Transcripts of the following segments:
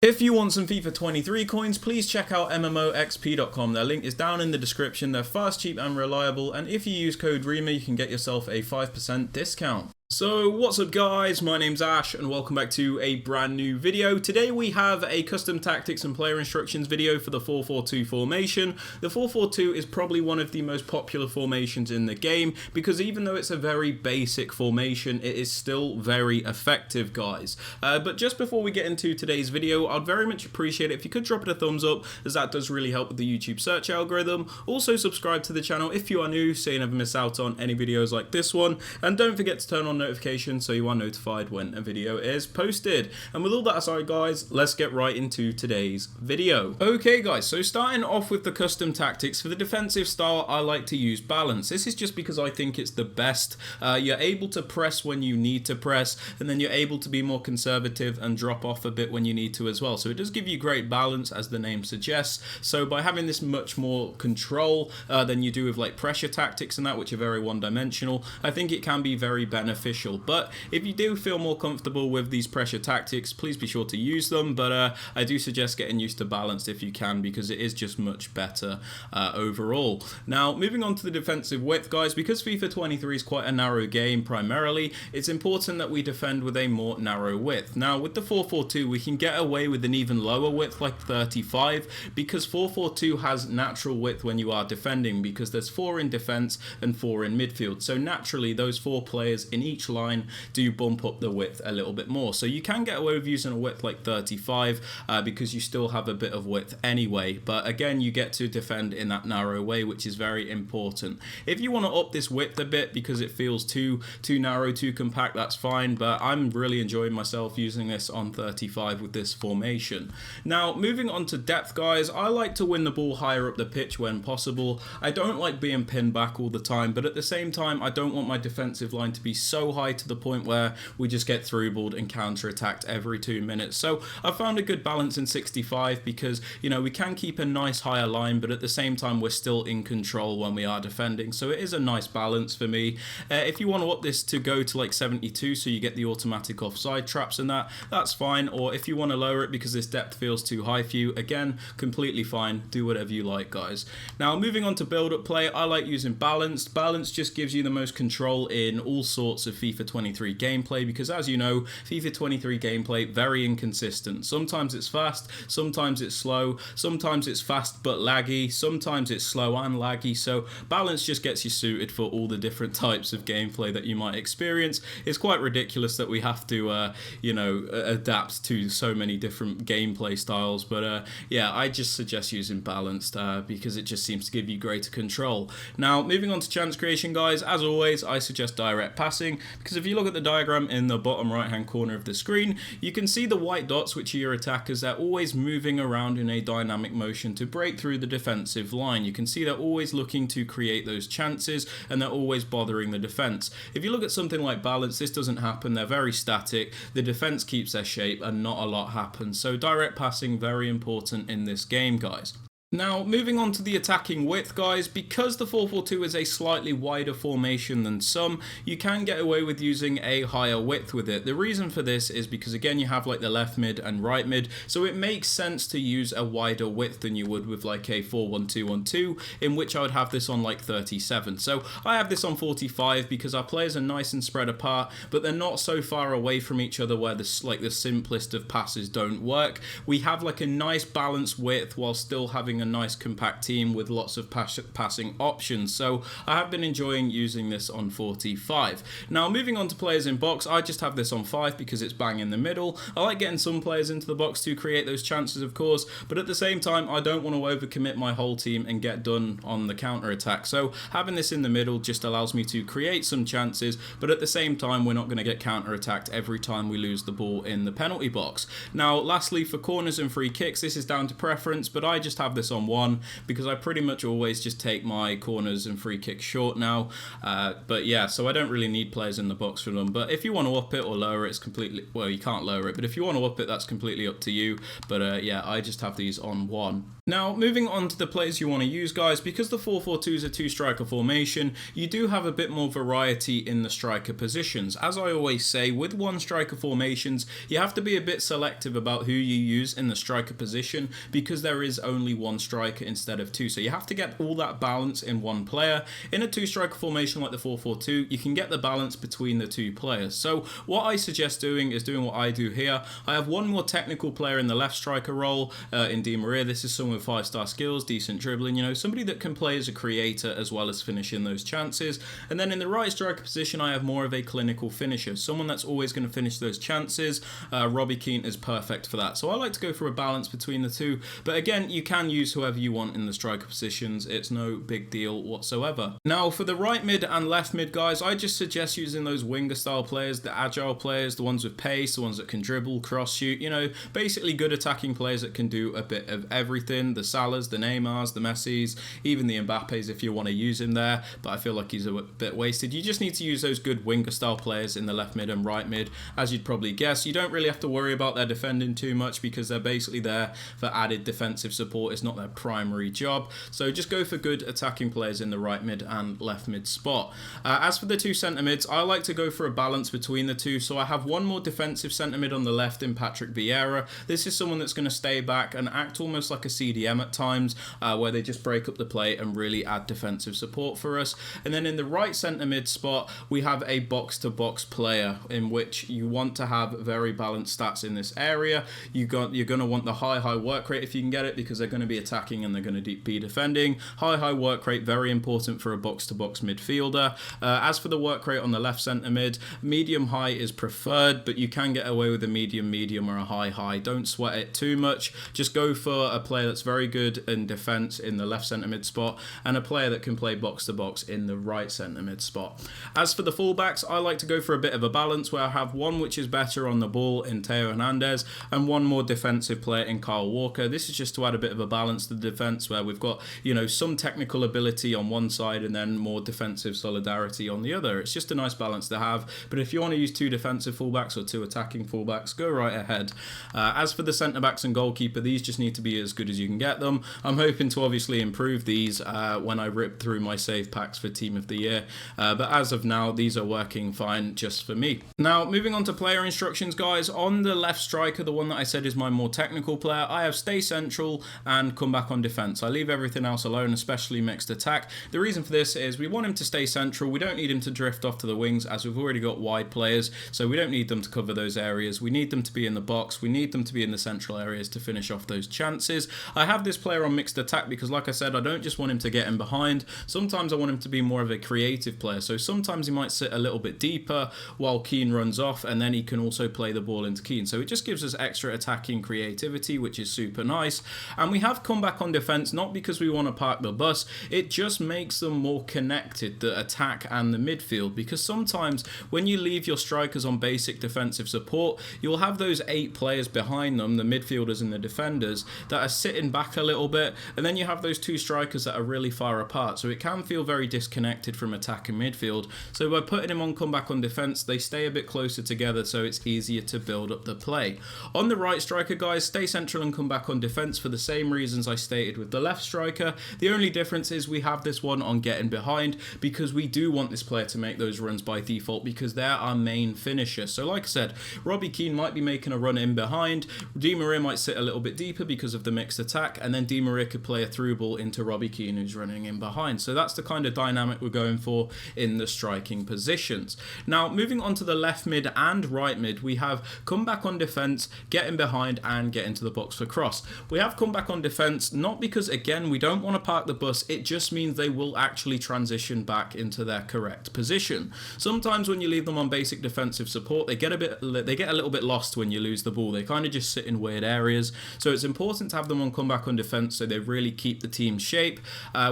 If you want some FIFA 23 coins, please check out MMOXP.com. Their link is down in the description. They're fast, cheap and reliable, and if you use code Rema, you can get yourself a 5% discount. So what's up guys, my name's Ash and welcome back to a brand new video. Today we have a custom tactics and player instructions video for the 4-4-2 formation. The 4-4-2 is probably one of the most popular formations in the game because even though it's a very basic formation, it is still very effective guys. But just before we get into today's video, I'd very much appreciate it if you could drop it a thumbs up, as that does really help with the YouTube search algorithm. Also subscribe to the channel if you are new so you never miss out on any videos like this one, and don't forget to turn on notifications so you are notified when a video is posted. And with all that aside guys, let's get right into today's video. Okay guys, so starting off with the custom tactics, for the defensive style I like to use balance. This is just because I think it's the best. You're able to press when you need to press, and then you're able to be more conservative and drop off a bit when you need to as well. So it does give you great balance as the name suggests. So by having this much more control than you do with like pressure tactics and that, which are very one-dimensional, I think it can be very beneficial. But if you do feel more comfortable with these pressure tactics, please be sure to use them. But I do suggest getting used to balanced if you can, because it is just much better overall. Now moving on to the defensive width guys, because FIFA 23 is quite a narrow game primarily, it's important that we defend with a more narrow width. Now with the 4-4-2 we can get away with an even lower width like 35, because 4-4-2 has natural width when you are defending, because there's 4 in defense and 4 in midfield. So naturally those 4 players in each line do bump up the width a little bit more. So you can get away with using a width like 35 because you still have a bit of width anyway. But again, you get to defend in that narrow way, which is very important. If you want to up this width a bit because it feels too narrow, too compact, that's fine. But I'm really enjoying myself using this on 35 with this formation. Now moving on to depth guys, I like to win the ball higher up the pitch when possible. I don't like being pinned back all the time, but at the same time I don't want my defensive line to be so high to the point where we just get through balled and counter attacked every 2 minutes. So I found a good balance in 65 because, you know, we can keep a nice higher line, but at the same time we're still in control when we are defending. So it is a nice balance for me. If you want to up this to go to like 72 so you get the automatic offside traps and that's fine. Or if you want to lower it because this depth feels too high for you, again, completely fine. Do whatever you like guys. Now moving on to build up play, I like using balanced. Balance just gives you the most control in all sorts of FIFA 23 gameplay, because as you know, FIFA 23 gameplay very inconsistent. Sometimes it's fast, sometimes it's slow, sometimes it's fast but laggy, sometimes it's slow and laggy. So balance just gets you suited for all the different types of gameplay that you might experience. It's quite ridiculous that we have to you know, adapt to so many different gameplay styles, but yeah, I just suggest using balanced because it just seems to give you greater control. Now moving on to chance creation guys, as always I suggest direct passing, because if you look at the diagram in the bottom right hand corner of the screen, you can see the white dots, which are your attackers. They're always moving around in a dynamic motion to break through the defensive line. You can see they're always looking to create those chances and they're always bothering the defense. If you look at something like balance, this doesn't happen. They're very static. The defense keeps their shape and not a lot happens. So direct passing, very important in this game guys. Now moving on to the attacking width guys, because the 4-4-2 is a slightly wider formation than some, you can get away with using a higher width with it. The reason for this is because again you have like the left mid and right mid, so it makes sense to use a wider width than you would with like a 4-1-2-1-2, in which I would have this on like 37. So I have this on 45 because our players are nice and spread apart, but they're not so far away from each other where the simplest of passes don't work. We have like a nice balanced width while still having a nice compact team with lots of passing options. So I have been enjoying using this on 45. Now moving on to players in box, I just have this on 5 because it's bang in the middle. I like getting some players into the box to create those chances of course, but at the same time I don't want to overcommit my whole team and get done on the counter attack. So having this in the middle just allows me to create some chances, but at the same time we're not going to get counter attacked every time we lose the ball in the penalty box. Now lastly, for corners and free kicks, this is down to preference, but I just have this on 1 because I pretty much always just take my corners and free kicks short now. But yeah, so I don't really need players in the box for them. But if you want to up it or lower it, it's completely, well, you can't lower it, but if you want to up it, that's completely up to you. But yeah, I just have these on 1. Now, moving on to the players you want to use, guys, because the 4-4-2 is a two-striker formation, you do have a bit more variety in the striker positions. As I always say, with one-striker formations, you have to be a bit selective about who you use in the striker position because there is only one striker instead of two. So you have to get all that balance in one player. In a two-striker formation like the 4-4-2, you can get the balance between the two players. So what I suggest doing is doing what I do here. I have one more technical player in the left striker role in Di Maria. This is someone with 5-star skills, decent dribbling, you know, somebody that can play as a creator as well as finishing those chances. And then in the right striker position, I have more of a clinical finisher, someone that's always going to finish those chances. Robbie Keane is perfect for that. So I like to go for a balance between the two. But again, you can use whoever you want in the striker positions. It's no big deal whatsoever. Now, for the right mid and left mid, guys, I just suggest using those winger style players, the agile players, the ones with pace, the ones that can dribble, cross shoot, you know, basically good attacking players that can do a bit of everything. The Salahs, the Neymars, the Messis, even the Mbappes if you want to use him there, but I feel like he's a bit wasted. You just need to use those good winger style players in the left mid and right mid. As you'd probably guess, you don't really have to worry about their defending too much because they're basically there for added defensive support. It's not their primary job. So just go for good attacking players in the right mid and left mid spot. As for the two centre mids, I like to go for a balance between the two. So I have one more defensive centre mid on the left in Patrick Vieira. This is someone that's going to stay back and act almost like a CDM at times, where they just break up the play and really add defensive support for us. And then in the right centre mid spot, we have a box-to-box player in which you want to have very balanced stats in this area. You're going to want the high work rate if you can get it, because they're going to be attacking and they're going to be defending. High work rate, very important for a box-to-box midfielder. As for the work rate on the left centre mid, medium-high is preferred, but you can get away with a medium or a high. Don't sweat it too much. Just go for a player that's very good in defence in the left centre mid spot and a player that can play box to box in the right centre mid spot. As for the fullbacks, I like to go for a bit of a balance where I have one which is better on the ball in Theo Hernandez and one more defensive player in Kyle Walker. This is just to add a bit of a balance to the defence where we've got, you know, some technical ability on one side and then more defensive solidarity on the other. It's just a nice balance to have, but if you want to use two defensive fullbacks or two attacking fullbacks, go right ahead. As for the centre backs and goalkeeper, these just need to be as good as you can get them. I'm hoping to obviously improve these when I rip through my save packs for Team of the Year, but as of now, these are working fine just for me. Now, moving on to player instructions, guys. On the left striker, the one that I said is my more technical player, I have stay central and come back on defence. I leave everything else alone, especially mixed attack. The reason for this is we want him to stay central. We don't need him to drift off to the wings as we've already got wide players, so we don't need them to cover those areas. We need them to be in the box. We need them to be in the central areas to finish off those chances. I have this player on mixed attack because, like I said, I don't just want him to get in behind. Sometimes I want him to be more of a creative player, so sometimes he might sit a little bit deeper while Keane runs off, and then he can also play the ball into Keane. So it just gives us extra attacking creativity, which is super nice. And we have come back on defense, not because we want to park the bus, it just makes them more connected, the attack and the midfield, because sometimes when you leave your strikers on basic defensive support, you'll have those 8 players behind them, the midfielders and the defenders, that are sitting back a little bit, and then you have those 2 strikers that are really far apart, so it can feel very disconnected from attack and midfield. So by putting them on comeback on defense, they stay a bit closer together, so it's easier to build up the play. On the right striker, guys, stay central and come back on defense for the same reasons I stated with the left striker. The only difference is we have this one on getting behind, because we do want this player to make those runs by default, because they're our main finisher. So like I said, Robbie Keane might be making a run in behind, Di Maria might sit a little bit deeper because of the mixed attack, and then Di Maria could play a through ball into Robbie Keane who's running in behind. So that's the kind of dynamic we're going for in the striking positions. Now, moving on to the left mid and right mid, we have come back on defense, get in behind, and get into the box for cross. We have come back on defense not because, again, we don't want to park the bus, it just means they will actually transition back into their correct position. Sometimes when you leave them on basic defensive support, they get a little bit lost when you lose the ball. They kind of just sit in weird areas. So it's important to have them on comeback on defense so they really keep the team shape.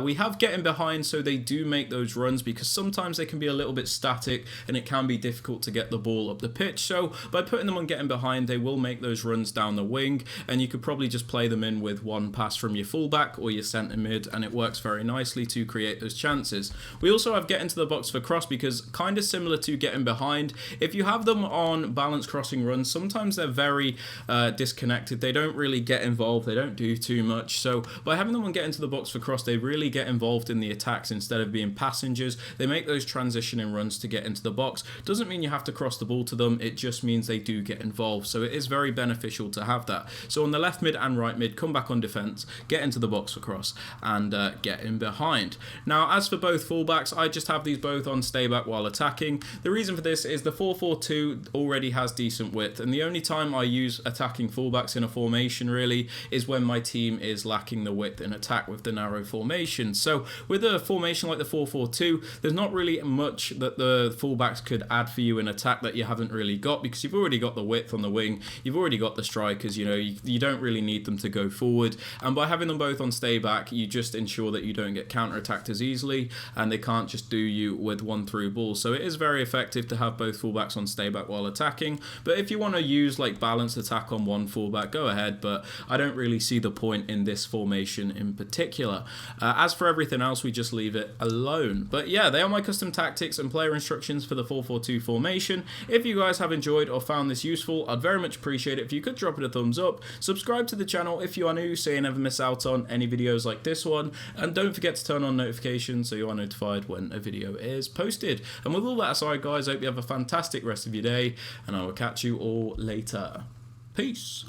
We have getting behind so they do make those runs, because sometimes they can be a little bit static and it can be difficult to get the ball up the pitch. So by putting them on getting behind, they will make those runs down the wing, and you could probably just play them in with one pass from your fullback or your centre mid, and it works very nicely to create those chances. We also have getting to the box for cross, because kind of similar to getting behind, if you have them on balanced crossing runs, sometimes they're very disconnected. They don't really get involved, they don't do too much. So by having them on get into the box for cross, they really get involved in the attacks instead of being passengers. They make those transitioning runs to get into the box. Doesn't mean you have to cross the ball to them, it just means they do get involved. So it is very beneficial to have that. So on the left mid and right mid, come back on defense, get into the box for cross, and get in behind. Now as for both fullbacks, I just have these both on stay back while attacking. The reason for this is the 4-4-2 already has decent width, and the only time I use attacking fullbacks in a formation really is when my team is lacking the width in attack with the narrow formation. So with a formation like the 4-4-2, there's not really much that the fullbacks could add for you in attack that you haven't really got, because you've already got the width on the wing, you've already got the strikers, you know, you don't really need them to go forward, and by having them both on stay back, you just ensure that you don't get counter-attacked as easily, and they can't just do you with one through ball. So it is very effective to have both fullbacks on stay back while attacking, but if you want to use like balanced attack on one fullback, go ahead, but I don't really see the point in this formation in particular. As for everything else, we just leave it alone. But yeah, they are my custom tactics and player instructions for the 4-4-2 formation. If you guys have enjoyed or found this useful, I'd very much appreciate it if you could drop it a thumbs up, subscribe to the channel if you are new so you never miss out on any videos like this one, and don't forget to turn on notifications so you are notified when a video is posted. And with all that aside guys, I hope you have a fantastic rest of your day, and I will catch you all later. Peace.